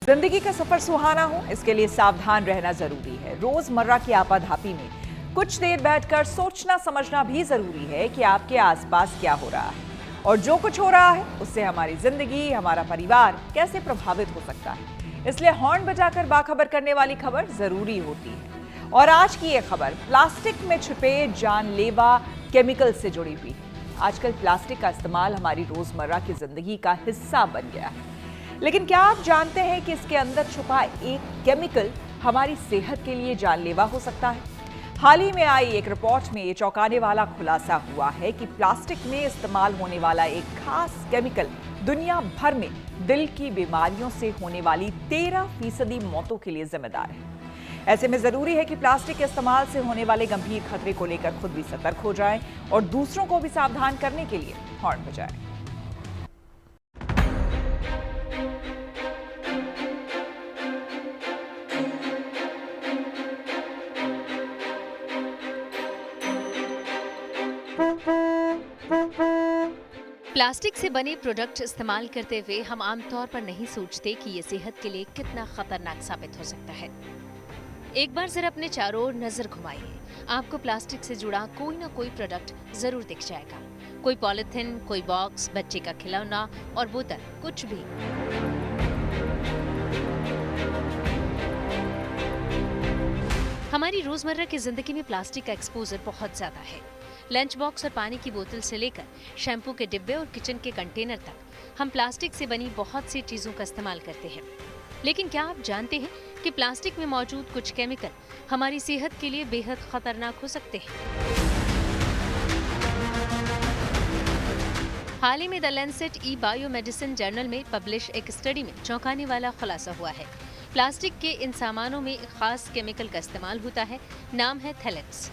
जिंदगी का सफर सुहाना हो, इसके लिए सावधान रहना जरूरी है। रोजमर्रा की आपाधापी में कुछ देर बैठकर सोचना समझना भी जरूरी है कि आपके आसपास क्या हो रहा है और जो कुछ हो रहा है उससे हमारी जिंदगी, हमारा परिवार कैसे प्रभावित हो सकता है। इसलिए हॉर्न बजाकर बाखबर करने वाली खबर जरूरी होती है। और आज की ये खबर प्लास्टिक में छिपे जानलेवा केमिकल से जुड़ी हुई है। आजकल प्लास्टिक का इस्तेमाल हमारी रोजमर्रा की जिंदगी का हिस्सा बन गया है, लेकिन क्या आप जानते हैं कि इसके अंदर छुपा एक केमिकल हमारी सेहत के लिए जानलेवा हो सकता है। हाल ही में आई एक रिपोर्ट में ये चौंकाने वाला खुलासा हुआ है कि प्लास्टिक में इस्तेमाल होने वाला एक खास केमिकल दुनिया भर में दिल की बीमारियों से होने वाली 13% मौतों के लिए जिम्मेदार है। ऐसे में जरूरी है कि प्लास्टिक के इस्तेमाल से होने वाले गंभीर खतरे को लेकर खुद भी सतर्क हो जाएं और दूसरों को भी सावधान करने के लिए हॉर्न बजाएं। प्लास्टिक से बने प्रोडक्ट इस्तेमाल करते हुए हम आमतौर पर नहीं सोचते कि ये सेहत के लिए कितना खतरनाक साबित हो सकता है। एक बार जरा अपने चारों ओर नजर घुमाइए, आपको प्लास्टिक से जुड़ा कोई ना कोई प्रोडक्ट जरूर दिख जाएगा। कोई पॉलिथीन, कोई बॉक्स, बच्चे का खिलौना और बोतल, कुछ भी। हमारी रोजमर्रा की जिंदगी में प्लास्टिक का एक्सपोजर बहुत ज्यादा है। लंच बॉक्स और पानी की बोतल से लेकर शैम्पू के डिब्बे और किचन के कंटेनर तक हम प्लास्टिक से बनी बहुत सी चीजों का इस्तेमाल करते हैं। लेकिन क्या आप जानते हैं कि प्लास्टिक में मौजूद कुछ केमिकल हमारी सेहत के लिए बेहद खतरनाक हो सकते हैं। हाल ही में the Lancet E biomedicine journal में पब्लिश एक स्टडी में चौंकाने वाला खुलासा हुआ है। प्लास्टिक के इन सामानों में एक खास केमिकल का इस्तेमाल होता है, नाम है थैलेट्स।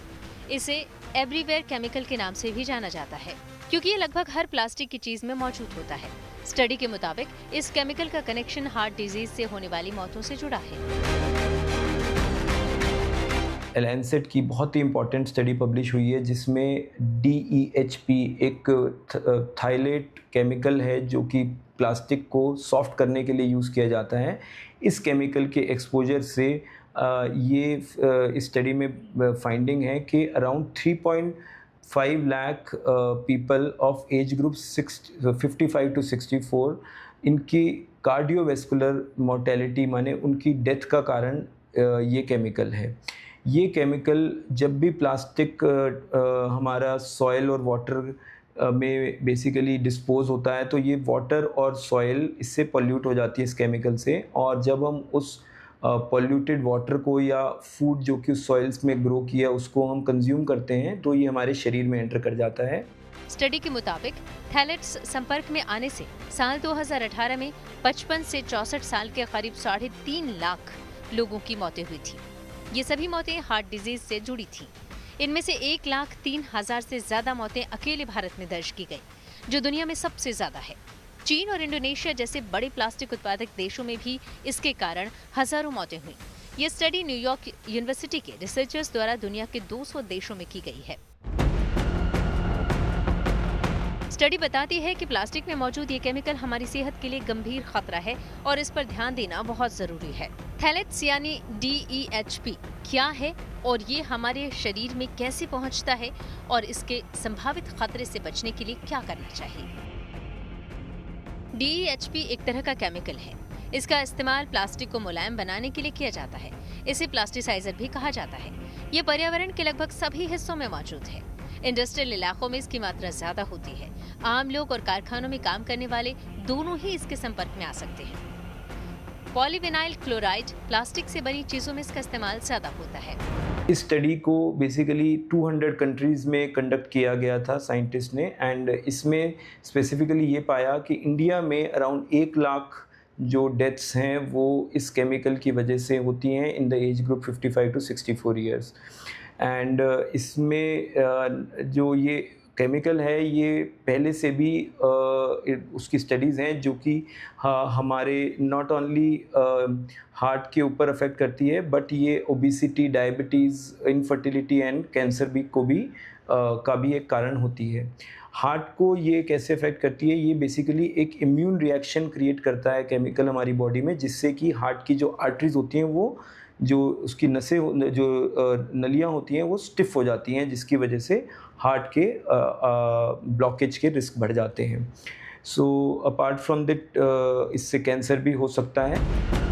इसे एवरीवेयर केमिकल के नाम से भी जाना जाता है, क्योंकि ये लगभग हर प्लास्टिक की चीज में मौजूद होता है। स्टडी के मुताबिक इस केमिकल का कनेक्शन हार्ट डिजीज से होने वाली मौतों से जुड़ा है। लैंसेट की बहुत ही इंपॉर्टेंट स्टडी पब्लिश हुई है, जिसमें DEHP एक थाइलेट केमिकल है जो कि प्लास्टिक को सॉफ्ट करने के लिए यूज़ किया जाता है। इस केमिकल के एक्सपोजर से ये इस स्टडी में फाइंडिंग है कि around 3.5 lakh people of age group 55 to 64 इनकी कार्डियोवैस्कुलर मोर्टेलिटी माने उनकी डेथ का कारण ये केमिकल है। ये केमिकल जब भी प्लास्टिक हमारा सॉइल और वाटर में बेसिकली डिस्पोज होता है तो ये वाटर और सॉइल इससे पॉल्यूट हो जाती है इस केमिकल से, और जब हम उस पॉल्यूटेड वाटर को या फूड जो कि उस सॉइल्स में ग्रो किया उसको हम कंज्यूम करते हैं तो ये हमारे शरीर में एंटर कर जाता है। स्टडी के मुताबिक थैलेट्स संपर्क में आने से साल 2018 में 55 से 64 साल के करीब 3.5 लाख लोगों की मौतें हुई थी। ये सभी मौतें हार्ट डिजीज से जुड़ी थी। इनमें से 1,03,000 से ज्यादा मौतें अकेले भारत में दर्ज की गई, जो दुनिया में सबसे ज्यादा है। चीन और इंडोनेशिया जैसे बड़े प्लास्टिक उत्पादक देशों में भी इसके कारण हजारों मौतें हुई। ये स्टडी न्यूयॉर्क यूनिवर्सिटी के रिसर्चर्स द्वारा दुनिया के 200 देशों में की गई है। स्टडी बताती है कि प्लास्टिक में मौजूद ये केमिकल हमारी सेहत के लिए गंभीर खतरा है और इस पर ध्यान देना बहुत जरूरी है। थैलेट्स यानी DEHP क्या है और ये हमारे शरीर में कैसे पहुंचता है और इसके संभावित खतरे से बचने के लिए क्या करना चाहिए। DEHP एक तरह का केमिकल है। इसका इस्तेमाल प्लास्टिक को मुलायम बनाने के लिए किया जाता है। इसे प्लास्टिसाइजर भी कहा जाता है। ये पर्यावरण के लगभग सभी हिस्सों में मौजूद है। इंडस्ट्रियल इलाकों में इसकी मात्रा ज्यादा होती है। आम लोग और कारखानों में काम करने वाले दोनों ही इसके संपर्क में आ सकते हैं। पॉलीविनाइल क्लोराइड प्लास्टिक से बनी चीजों में इसका इस्तेमाल ज्यादा होता है। इस स्टडी को बेसिकली 200 कंट्रीज में कंडक्ट किया गया था साइंटिस्ट ने, एंड इसमें स्पेसिफिकली ये पाया कि इंडिया में अराउंड 1 लाख जो डेथ्स हैं वो इस केमिकल की वजह से होती हैं in the age group 55 to 64 years. And इसमें जो ये केमिकल है ये पहले से भी उसकी स्टडीज़ हैं जो कि हमारे नॉट ओनली हार्ट के ऊपर अफेक्ट करती है बट ये obesity, diabetes, infertility and cancer भी को भी का भी एक कारण होती है। हार्ट को ये कैसे अफेक्ट करती है, ये बेसिकली एक इम्यून रिएक्शन क्रिएट करता है केमिकल हमारी बॉडी में, जिससे कि हार्ट की जो आर्टरीज होती हैं वो जो उसकी नसें जो नलियाँ होती हैं वो स्टिफ हो जाती हैं, जिसकी वजह से हार्ट के ब्लॉकेज के रिस्क बढ़ जाते हैं। सो अपार्ट फ्रॉम दैट इससे कैंसर भी हो सकता है।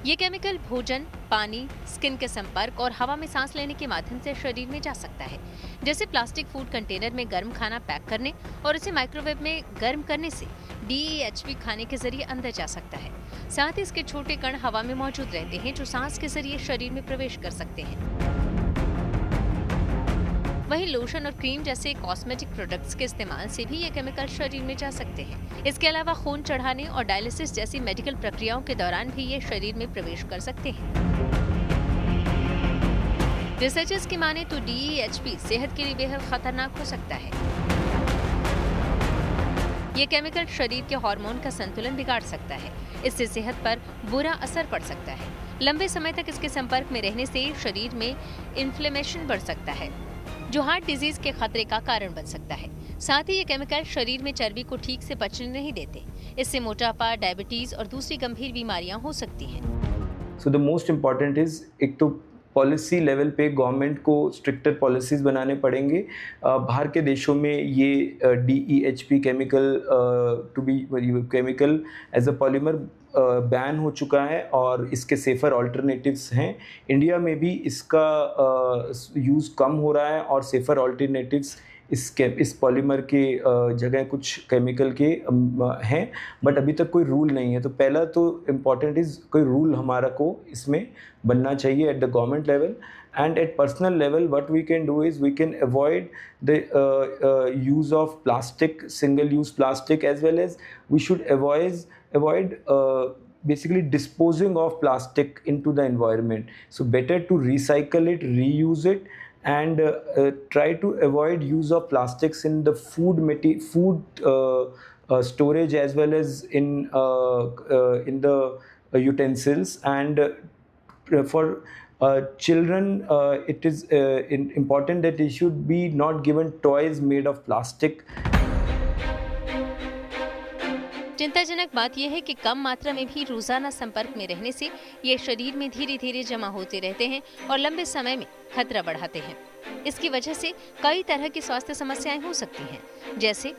ये केमिकल भोजन, पानी, स्किन के संपर्क और हवा में सांस लेने के माध्यम से शरीर में जा सकता है। जैसे प्लास्टिक फूड कंटेनर में गर्म खाना पैक करने और इसे माइक्रोवेव में गर्म करने से DEHP खाने के जरिए अंदर जा सकता है। साथ ही इसके छोटे कण हवा में मौजूद रहते हैं जो सांस के जरिए शरीर में प्रवेश कर सकते हैं। वहीं लोशन और क्रीम जैसे कॉस्मेटिक प्रोडक्ट्स के इस्तेमाल से भी ये केमिकल शरीर में जा सकते हैं। इसके अलावा खून चढ़ाने और डायलिसिस जैसी मेडिकल प्रक्रियाओं के दौरान भी ये शरीर में प्रवेश कर सकते हैं। रिसर्चर्स की माने तो DEHP सेहत के लिए बेहद खतरनाक हो सकता है। ये केमिकल शरीर के हार्मोन का संतुलन बिगाड़ सकता है। इससे सेहत पर बुरा असर पड़ सकता है। लंबे समय तक इसके संपर्क में रहने से शरीर में इन्फ्लेमेशन बढ़ सकता है, जो हार्ट डिजीज के खतरे का कारण बन सकता है। साथ ही ये केमिकल शरीर में चर्बी को ठीक से पचने नहीं देते। इससे मोटापा, डायबिटीज और दूसरी गंभीर बीमारियां हो सकती हैं। So the most important is, एक तो पॉलिसी लेवल पे गवर्नमेंट को स्ट्रिक्टर पॉलिसीज बनाने पड़ेंगे। बाहर के देशों में ये DEHP chemical to be chemical as a polymer ban हो चुका है और इसके सेफ़र ऑल्टरनेटिव्स हैं। इंडिया में भी इसका यूज़ कम हो रहा है और सेफ़र ऑल्टरनेटिव्स इस पॉलीमर के जगह कुछ केमिकल के हैं, बट अभी तक कोई रूल नहीं है। तो पहला तो इम्पॉर्टेंट इज़ कोई रूल हमारा को इसमें बनना चाहिए at the government level. And at personal level, what we can do is we can avoid the use of plastic, single-use plastic, as well as we should avoid basically disposing of plastic into the environment. So better to recycle it, reuse it, and try to avoid use of plastics in the food storage as well as in the utensils. And for children, it is important that they should be not given toys made of plastic. चिंताजनक बात यह है कि कम मात्रा में भी रोजाना संपर्क में रहने से ये शरीर में धीरे धीरे जमा होते रहते हैं और लंबे समय में खतरा बढ़ाते हैं। इसकी वजह से कई तरह की स्वास्थ्य समस्याएं हो सकती हैं, जैसे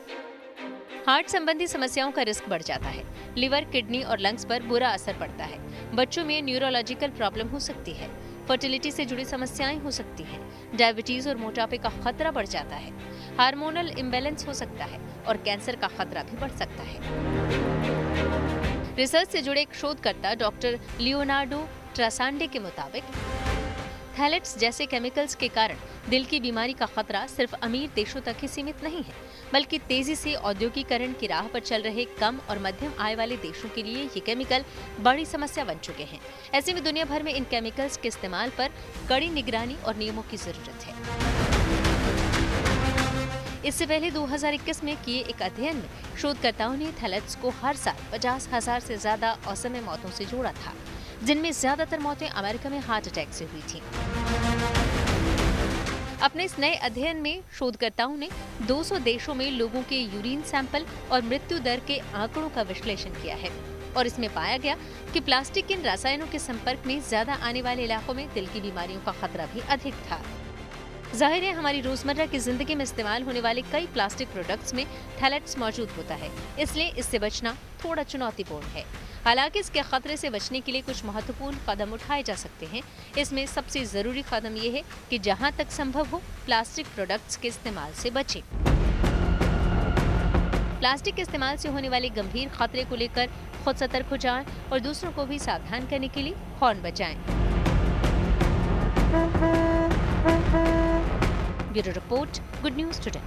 हार्ट संबंधी समस्याओं का रिस्क बढ़ जाता है। लिवर, किडनी और लंग्स पर बुरा असर पड़ता है। बच्चों में न्यूरोलॉजिकल प्रॉब्लम हो सकती है। फर्टिलिटी से जुड़ी समस्याएं हो सकती हैं। डायबिटीज और मोटापे का खतरा बढ़ जाता है। हार्मोनल इम्बैलेंस हो सकता है और कैंसर का खतरा भी बढ़ सकता है। रिसर्च से जुड़े एक शोधकर्ता डॉक्टर लियोनार्डो ट्रासांडे के मुताबिक थैलेट्स जैसे केमिकल्स के कारण दिल की बीमारी का खतरा सिर्फ अमीर देशों तक ही सीमित नहीं है, बल्कि तेजी से औद्योगिकरण की राह पर चल रहे कम और मध्यम आय वाले देशों के लिए ये केमिकल बड़ी समस्या बन चुके हैं। ऐसे में दुनिया भर में इन केमिकल्स के इस्तेमाल पर कड़ी निगरानी और नियमों की जरूरत है। इससे पहले 2021 में किए एक अध्ययन में शोधकर्ताओं ने थैलेट्स को हर साल 50,000 से ज्यादा असमय मौतों से जोड़ा था, जिनमें ज्यादातर मौतें अमेरिका में हार्ट अटैक से हुई थीं। अपने इस नए अध्ययन में शोधकर्ताओं ने 200 देशों में लोगों के यूरिन सैंपल और मृत्यु दर के आंकड़ों का विश्लेषण किया है और इसमें पाया गया कि प्लास्टिक इन रसायनों के संपर्क में ज्यादा आने वाले इलाकों में दिल की बीमारियों का खतरा भी अधिक था। जाहिर है, हमारी रोजमर्रा की जिंदगी में इस्तेमाल होने वाले कई प्लास्टिक प्रोडक्ट्स में थैलेट्स मौजूद होता है, इसलिए इससे बचना थोड़ा चुनौतीपूर्ण है। हालांकि इसके खतरे से बचने के लिए कुछ महत्वपूर्ण कदम उठाए जा सकते हैं। इसमें सबसे जरूरी कदम ये है कि जहां तक संभव हो प्लास्टिक प्रोडक्ट्स के इस्तेमाल से बचें। प्लास्टिक के इस्तेमाल से होने वाले गंभीर खतरे को लेकर खुद सतर्क हो जाएं और दूसरों को भी सावधान करने के लिए हॉर्न बजाएं। Bureau report, good news today.